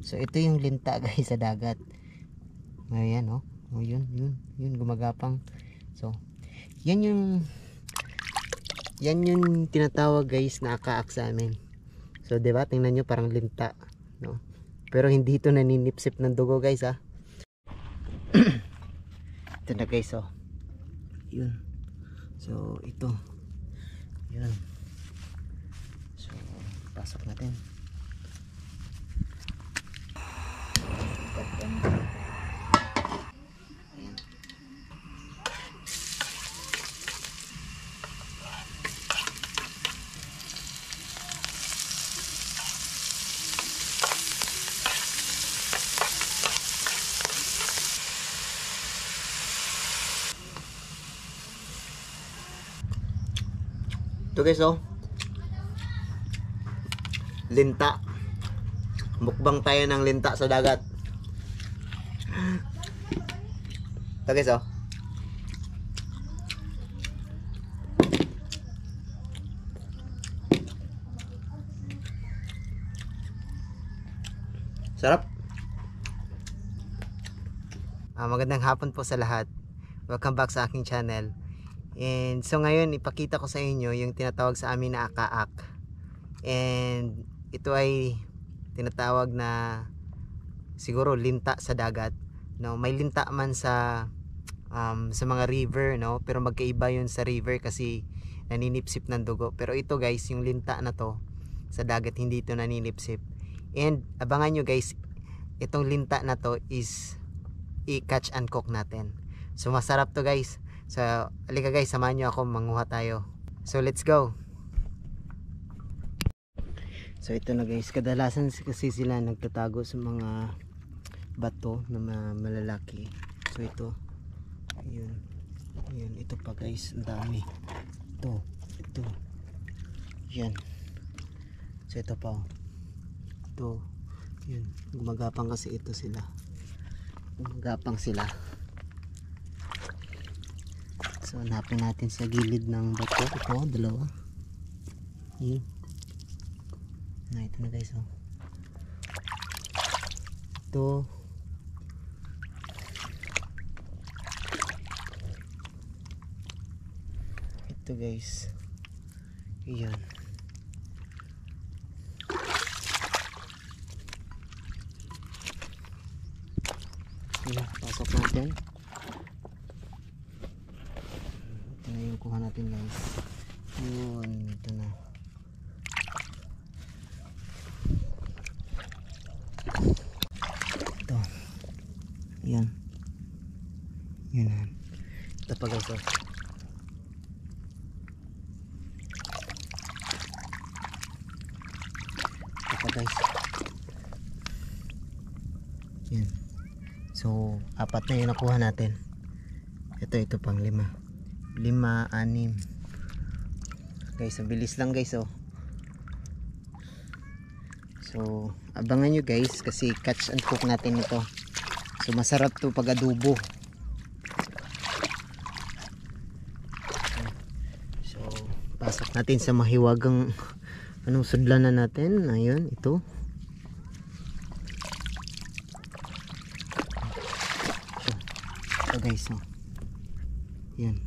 So ito yung linta guys sa dagat. Ayan oh. Oh yun gumagapang. So yan yung tinatawag guys na akaak sa amin. So 'di ba? Tingnan niyo parang linta, no? Pero hindi ito naninipsip ng dugo guys ha. Ito na guys oh. Yun. So ito. Yun. So pasok natin. Ito guys oh. Linta. Mukbang tayo ng linta sa dagat. Ito guys oh. Sarap. Magandang hapon po sa lahat. Welcome back sa aking channel. And so ngayon ipakita ko sa inyo yung tinatawag sa amin na akaak. And ito ay tinatawag na siguro linta sa dagat, no? May linta man sa mga river, no? Pero magkaiba yun sa river kasi naninipsip ng dugo. Pero ito guys, yung linta na to sa dagat hindi ito naninipsip. And abangan nyo guys, itong linta na to is i-catch and cook natin. So masarap to guys. So halika guys, samahan nyo ako, manguha tayo. So let's go. So ito na guys, kadalasan kasi sila nagtatago sa mga bato na malalaki. So ito, yun, ito pa guys, ang dami. Ito, yan. So ito pa, ito, yun, gumagapang kasi ito sila. Gumagapang sila. So hanapin natin sa gilid ng bato. Ito, dalawa. Yun. Na ito na guys oh. Ito guys. Iyan. Pasok natin. Ito na yung kuha natin guys. Yun, ito na. Ito. Yan. Yan na. Ito pa guys oh. Ito pa guys. Yan. So, 4 na yung nakuha natin. Ito pang 5. 5, 6. Guys, ang bilis lang guys oh. So, abangan nyo guys kasi catch and cook natin ito. So, masarap to pag adobo. So, pasok natin sa mahiwagang sudlan na natin. Ayun, ito. Ito guys, oh. Yan.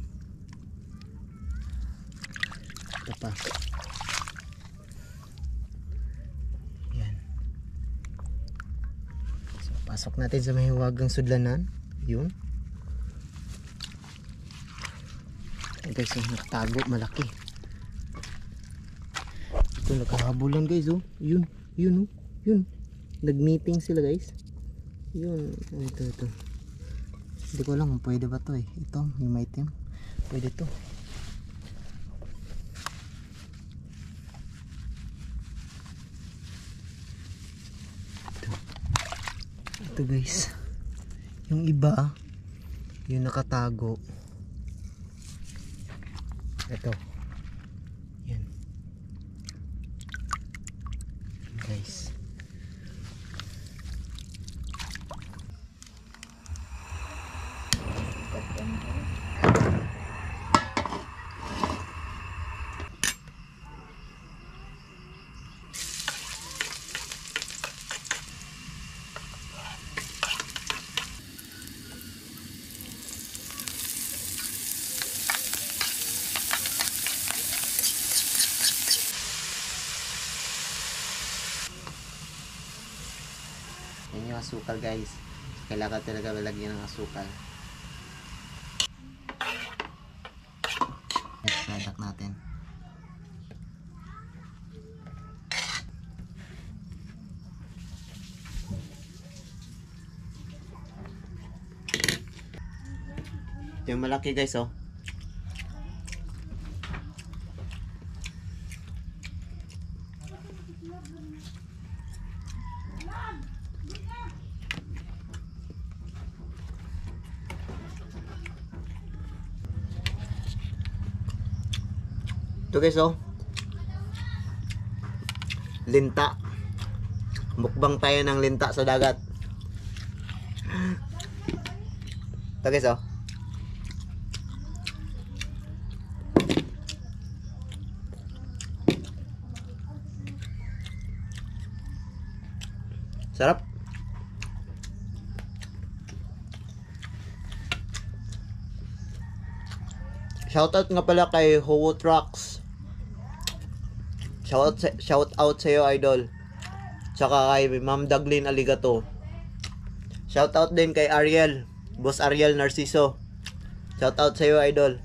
Ito pa. Pasok natin sa mahiwagang sudlanan. Yun. Guys, yung nakatago, malaki. Ito, nakahabulan guys oh. Yun oh. Yun. Nag-meeting sila guys. Yun. Ito. Hindi ko alam kung pwede ba to eh. Ito, yung item. Pwede to. Ito guys, yung iba yung nakatago. Ito yan guys. Yan yung asukal guys. Kailangan talaga lalagyan ng asukal. Product natin. Ito yung malaki guys oh. Ito guys oh. Linta. Mukbang tayo ng linta sa dagat. Ito guys oh. Sarap. Shoutout nga pala kay Howo Trucks. Shout out sa iyo idol. Tsaka kay Ma'am Daglin Aligato. Shout out din kay Ariel, Boss Ariel Narciso. Shout out sa iyo idol.